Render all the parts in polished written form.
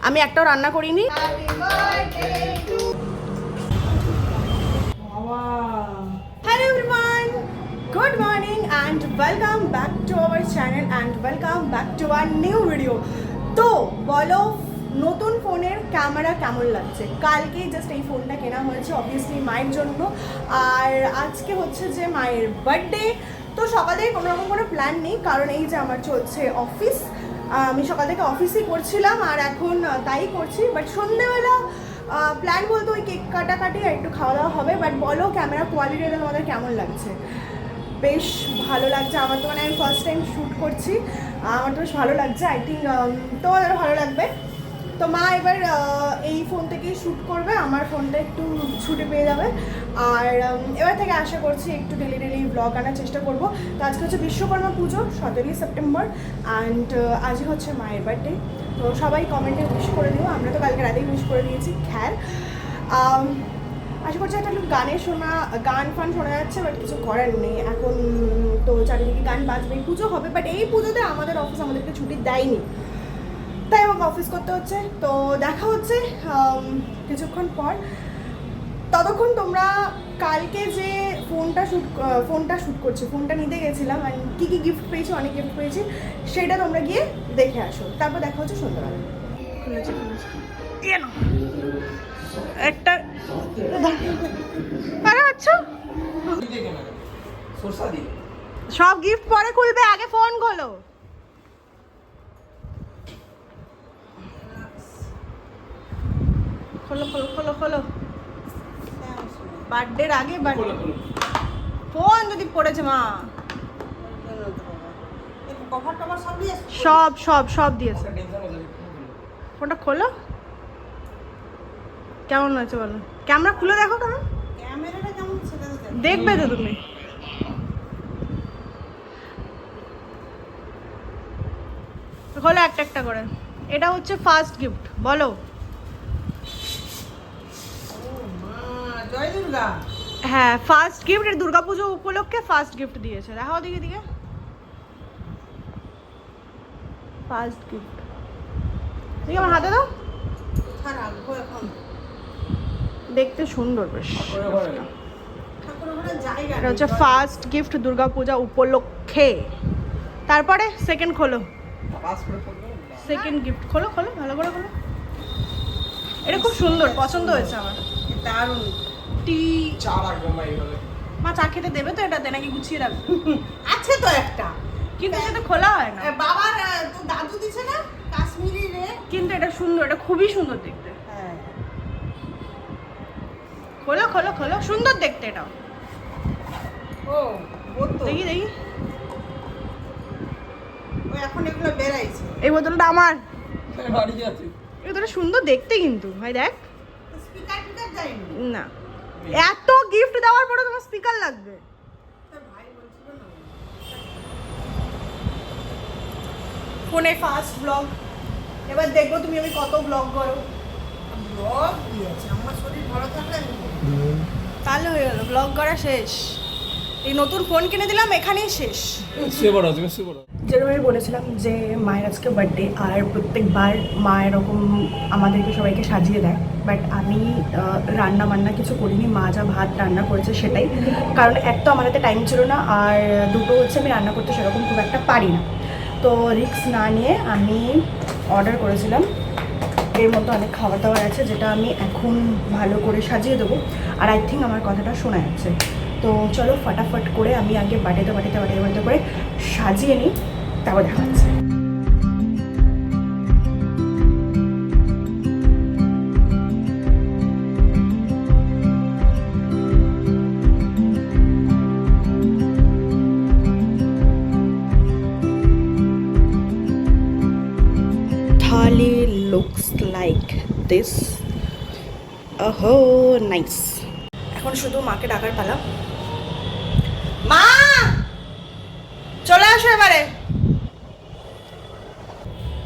আমি একটাও রান্না করিনি। Hello everyone, good morning and welcome back to our channel and welcome back to our new video. তো বলো নতুন ফোনের ক্যামেরা কেমন লাগছে? কালকে জাস্ট এই ফোনটা কেনা হয়েছে অবভিয়াসলি মায়ের জন্য, আর আজকে হচ্ছে যে মায়ের বার্থডে। তো সকালে কোনো রকম কোনো প্ল্যান নেই, কারণ এই যে আমার চলছে অফিস, আমি সকাল থেকে অফিসই করছিলাম আর এখন তাই করছি। বাট সন্ধ্যেবেলা প্ল্যান বলতে ওই কেক কাটাকাটি আর একটু খাওয়া দাওয়া হবে। বাট বলো ক্যামেরা কোয়ালিটিটা তোমাদের কেমন লাগছে? বেশ ভালো লাগছে আমার তো, মানে আমি ফার্স্ট টাইম শ্যুট করছি, আমার তো বেশ ভালো লাগছে। আই থিঙ্ক তোমাদেরও ভালো লাগবে। তো মা এবার এই ফোন থেকেই শ্যুট করবে, আমার ফোনটা একটু ছুটে পেয়ে যাবে। আর এবার থেকে আশা করছি একটু ডেলি ব্লগ আনার চেষ্টা করব। তো আজকে হচ্ছে বিশ্বকর্মা পুজো, 17ই সেপ্টেম্বর, অ্যান্ড আজই হচ্ছে মায়ের বার্থডে। তো সবাই কমেন্টে উইশ করে দিও, আমরা তো কালকে রাতেই উইশ করে দিয়েছি। খ্যার আশা করছি একটা গান ফান শোনা যাচ্ছে, বাট কিছু করার নেই এখন। তো চারিদিকে গান বাজবে, পুজো হবে, বাট এই পুজোতে আমাদের অফিস আমাদেরকে ছুটি দেয়নি, তাই আমাকে অফিস করতে হচ্ছে। তো দেখা হচ্ছে কিছুক্ষণ পর। ততক্ষণ তোমরা কালকে যে ফোনটা শ্যুট করছি, ফোনটা নিতে গেছিলাম আর কী কী গিফট পেয়েছি, অনেক গিফট পেয়েছি, সেটা তোমরা গিয়ে দেখে আসো। তারপর দেখা হচ্ছে সন্ধ্যাবেলা। একটা আচ্ছা সব গিফট পরে খুলবে, আগে ফোন খোলো। খোলো খোলো খোলো খোলো, বার্থডের আগে ফোন যদি পড়েছে মা, সব সব সব দিয়েছে। ফোনটা খোলো, কেমন হয়েছে বলো? ক্যামেরা খুলে দেখো, কেমন ক্যামেরাটা কেমন দেখবে তো তুমি। খোলো একটা একটা করে। এটা হচ্ছে ফার্স্ট গিফট, বলো। জয় দুর্গা। হ্যাঁ ফার্স্ট গিফট, এটা দুর্গাপুজো উপলক্ষে ফার্স্ট গিফট দিয়েছে। দেখাও দিকে দিকে ফার্স্ট গিফট, ঠিক আমার হাতে দাও। দেখতে সুন্দর বেশ। এটা হচ্ছে ফার্স্ট গিফট দুর্গাপূজা উপলক্ষে। তারপরে সেকেন্ড খোলো, সেকেন্ড গিফট খোলো খোলো ভালো করে খোলো। এটা খুব সুন্দর, পছন্দ হয়েছে আমার, দারুণ। টি চা রাখবো মা, চা খেতে দেবে তো এটাতে নাকি গুছিয়ে রাখবে? আছে তো একটা, কিন্তু সেটা খোলা হয় না। বাবার তো দাদু দিছে না কাশ্মীরি রে, কিন্তু এটা সুন্দর, এটা খুবই সুন্দর দেখতে। হ্যাঁ খোলো খোলো খোলো, সুন্দর দেখতে এটাও। ও বোতল, দেখি দেখি। ও এখন এগুলো বেরাইছে। এই বোতলটা আমার, বাড়ি আছে। এই বোতলটা সুন্দর দেখতে কিন্তু ভাই, দেখ। স্পিকার টিকার যায়নি না, এত গিফট দেওয়ার পরে তোমার স্পিকার লাগবে? ভাই বলছিল না। ফোনে ফার্স্ট ব্লগ, এবার দেখবো তুমি আমি কত ব্লগ করো। ব্লগ দিয়েছে, আমার শরীর ভালো থাকলে আমি তাহলে হয়ে গেল, ব্লগ করা শেষ। এই নতুন ফোন কিনে দিলাম, এখানেই শেষ। যেরকম আমি বলেছিলাম যে মায়ের আজকে বার্থডে, আর প্রত্যেকবার মা এরকম আমাদেরকে সবাইকে সাজিয়ে দেয়, বাট আমি রান্না বান্না কিছু করিনি। মা যা ভাত রান্না করেছে সেটাই, কারণ এক তো আমার হাতে টাইম ছিল না, আর দুটো হচ্ছে আমি রান্না করতে সেরকম খুব একটা পারি না। তো রিস্ক না নিয়ে আমি অর্ডার করেছিলাম। এর মধ্যে অনেক খাবার দাবার আছে যেটা আমি এখন ভালো করে সাজিয়ে দেবো। আর আই থিঙ্ক আমার কথাটা শোনা যাচ্ছে। তো চলো ফটাফট করে আমি আগে বাটিতে করে সাজিয়ে নিই, তারপর দেখা যাচ্ছে। থালি লুকস লাইক দিস। ওহো নাইস। এখন শুধু মাকে ডাকার পালা। মা চলে আসো এবারে।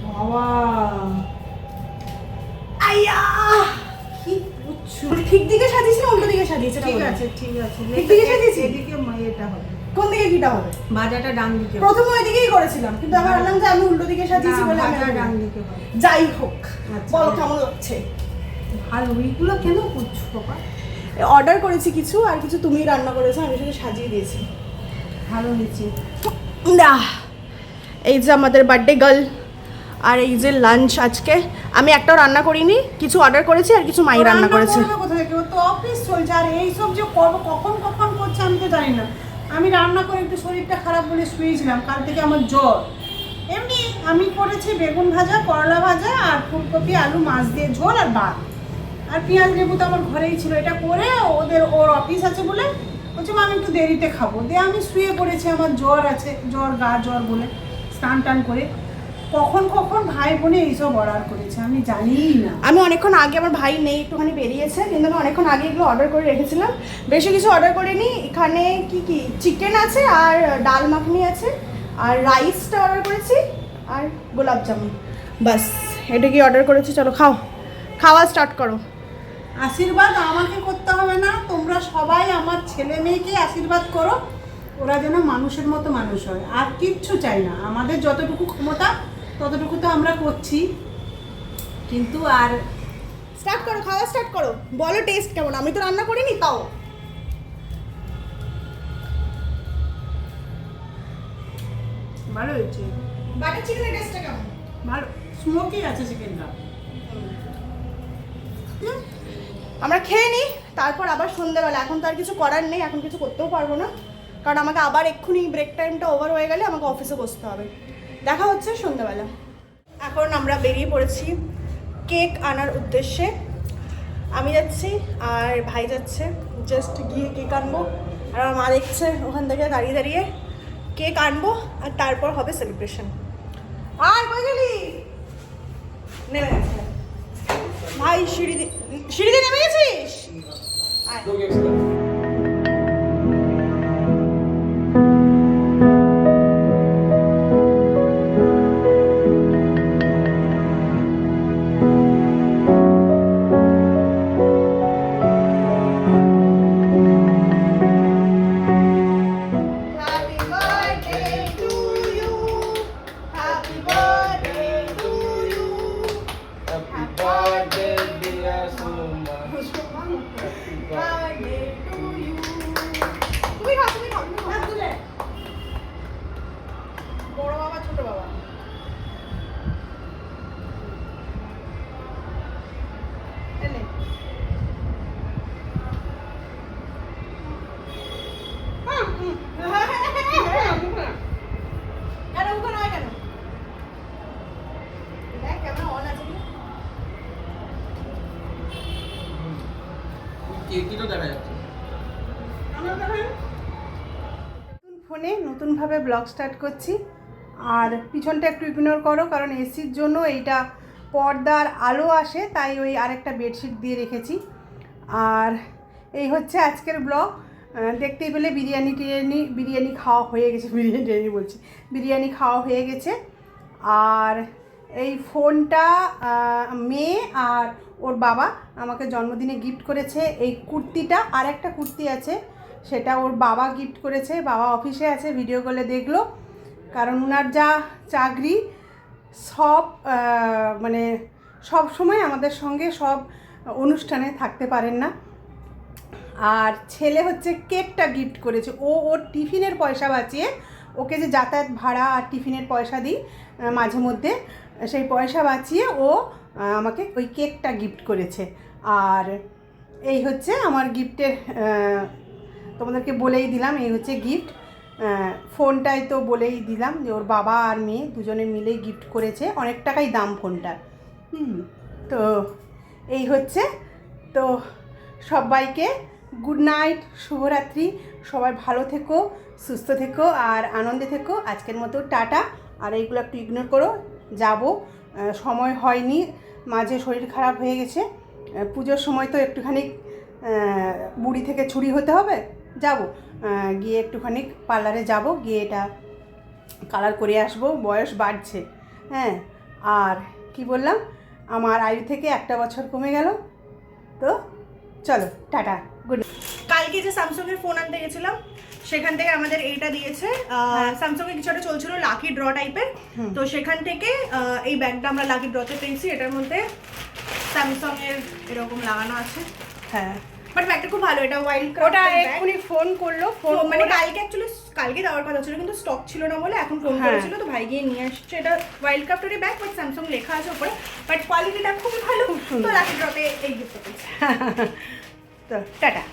বাবা আইয়া কি বুঝছো, ঠিক দিকে সাজিয়েছি না উল্টো দিকে সাজিয়েছি? ঠিক আছে ঠিক আছে, ঠিক দিকে সাজিয়েছি। এদিকে এটা হবে। কোন দিকে কিটা হবে? ভাজাটা ডান দিকে। প্রথম ওই দিকেই করেছিলাম, কিন্তু আবার বললাম যে আমি উল্টো দিকে সাজিয়েছি বলে আমি ভাজা ডান দিকে হবে। যাই হোক, আচ্ছা। বলো কেমন লাগছে? ভালো। এইগুলো কেন করছো বাবা? অর্ডার করেছি কিছু, আর কিছু তুমিই রান্না করেছো, আমি শুধু সাজিয়ে দিয়েছি। ভালো হয়েছে। না, এই যে আমাদের বার্থডে গার্ল, আর এই যে লাঞ্চ আজকে। আমি একটাও রান্না করিনি, কিছু অর্ডার করেছি আর কিছু মাই রান্না করেছে। কোথায় কেউ তো অফিস চলছে, আর এইসব যে করবো কখন কখন করছে আমি তো জানি না। আমি রান্না করে একটু শরীরটা খারাপ বলে শুয়েছিলাম, কাল থেকে আমার জ্বর। এমনি আমি করেছি বেগুন ভাজা, করলা ভাজা, আর ফুলকপি আলু মাছ দিয়ে ঝোল আর ভাত। আর পেঁয়াজ লেবু তো আমার ঘরেই ছিল, এটা করে ওর অফিস আছে বলে বলছি আমি একটু দেরিতে খাবো, দিয়ে আমি শুয়ে পড়েছি। আমার জ্বর আছে, জ্বর বলে স্নান টান করে কখন কখন ভাই বোনে এইসব অর্ডার করেছে আমি জানিই না। আমি অনেকক্ষণ আগে, আমার ভাই নেই, একটুখানি বেরিয়েছে, কিন্তু আমি অনেকক্ষণ আগে এগুলো অর্ডার করে রেখেছিলাম। বেশি কিছু অর্ডার করিনি। এখানে কি চিকেন আছে, আর ডাল মাখনি আছে, আর রাইসটা অর্ডার করেছি, আর গোলাপ জামুন, বাস এটা কি অর্ডার করেছি। চলো খাওয়া স্টার্ট করো। আশীর্বাদ আমাকে করতে হবে না, তোমরা সবাই আমার ছেলে মেয়েকে আশীর্বাদ করো, ওরা যেন মানুষের মতো মানুষ হয়। আর কিচ্ছু চাই না, আমাদের যতটুকু ক্ষমতা ততটুকু তো আমরা করছি, কিন্তু আর স্টার্ট করো, খাওয়া স্টার্ট করো, বলো টেস্ট কেমন। আমি তো রান্না করিনি তাও। ভালো হয়েছে। বাটার চিকেনের টেস্টটা কেমন? ভালো, স্মোকি আছে চিকেনটা। আমরা খেয়ে নিই, তারপর আবার সন্ধ্যেবেলা। এখন তো আর কিছু করার নেই, এখন কিছু করতেও পারবো না, কারণ আমাকে আবার এক্ষুনি ব্রেক টাইমটা ওভার হয়ে গেলে আমাকে অফিসে বসতে হবে। দেখা হচ্ছে সন্ধ্যেবেলা। এখন আমরা বেরিয়ে পড়েছি কেক আনার উদ্দেশ্যে। আমি যাচ্ছি আর ভাই যাচ্ছে, জাস্ট গিয়ে কেক আনবো। আর আমার মা দেখছে ওখান থেকে দাঁড়িয়ে দাঁড়িয়ে কেক আনবো, আর তারপর হবে সেলিব্রেশন। আর কই গেলি? নেমে গেছে ভাই, সিঁড়ি দিয়ে নেমে গেছিস? আয়। বড় বাবা ছোট বাবা ফোনে নতুনভাবে ব্লগ স্টার্ট করছি, আর পিছনটা একটু ইগনোর করো, কারণ এসির জন্য এইটা পর্দার আলো আসে, তাই ওই আরেকটা বেডশিট দিয়ে রেখেছি। আর এই হচ্ছে আজকের ব্লগ। দেখতেই পেলে বিরিয়ানি খাওয়া হয়ে গেছে, বিরিয়ানি খাওয়া হয়ে গেছে। আর এই ফোনটা মেয়ে আর ওর বাবা আমাকে জন্মদিনে গিফট করেছে। এই কুর্তিটা, আর একটা কুর্তি আছে, সেটা ওর বাবা গিফট করেছে। বাবা অফিসে আছে, ভিডিও কলে দেখলো, কারণ ওনার যা চাকরি, সব মানে সব সময় আমাদের সঙ্গে সব অনুষ্ঠানে থাকতে পারেন না। আর ছেলে হচ্ছে কেকটা গিফট করেছে। ওর টিফিনের পয়সা বাঁচিয়ে, ওকে যে যাতায়াত ভাড়া আর টিফিনের পয়সা দিই মাঝে মধ্যে, সেই পয়সা বাঁচিয়ে ও আমাকে ওই কেকটা গিফট করেছে। আর এই হচ্ছে আমার গিফটের, তোমাদেরকে বলেই দিলাম এই হচ্ছে গিফট। ফোনটাই তো বলেই দিলাম যে ওর বাবা আর মেয়ে দুজনে মিলেই গিফট করেছে, অনেক টাকাই দাম ফোনটার। তো এই হচ্ছে। তো সবাইকে গুড নাইট, শুভরাত্রি, সবাই ভালো থেকো, সুস্থ থেকো আর আনন্দে থেকো। আজকের মতো টাটা। আর এইগুলো একটু ইগনোর করো, যাব, সময় হয়নি, মাঝে শরীর খারাপ হয়ে গেছে। পুজোর সময় তো একটুখানি বুড়ি থেকে ছুরি হতে হবে, যাব, গিয়ে একটুখানি পার্লারে যাব, গিয়ে এটা কালার করে আসবো, বয়স বাড়ছে। হ্যাঁ, আর কি বললাম, আমার আয়ু থেকে 1 বছর কমে গেল। তো চলো টাটা, গুড। কালকে যে স্যামসাংয়ের ফোন আনতে গেছিলাম, সেখান থেকে আমাদের এইটা দিয়েছে স্যামসাং এর কিছু একটা চলছিল লাকি ড্র টাইপের, তো সেখান থেকে এই ব্যাগটা আমরা লাকি ড্রতে পেয়েছি। এটার মধ্যে স্যামসাং এর এরকম লাগানো আছে। হ্যাঁ, বাট ব্যাগটা খুব ভালো, এটা ওয়াইল্ড ওটা এক্ষুনি ফোন করলো, ফোন মানে কালকে দেওয়ার কথা ছিল কিন্তু স্টক ছিল না বলে এখন ফোন করেছিল, তো ভাই গিয়ে নিয়ে আসছে। এটা ওয়াইল্ড ক্রাফটের ব্যাগ, বাট স্যামসাং লেখা আছে উপরে, বাট কোয়ালিটিটা খুবই ভালো। তো লাকি ড্রতে এই গিফটটা পেয়েছি। তো টাটা।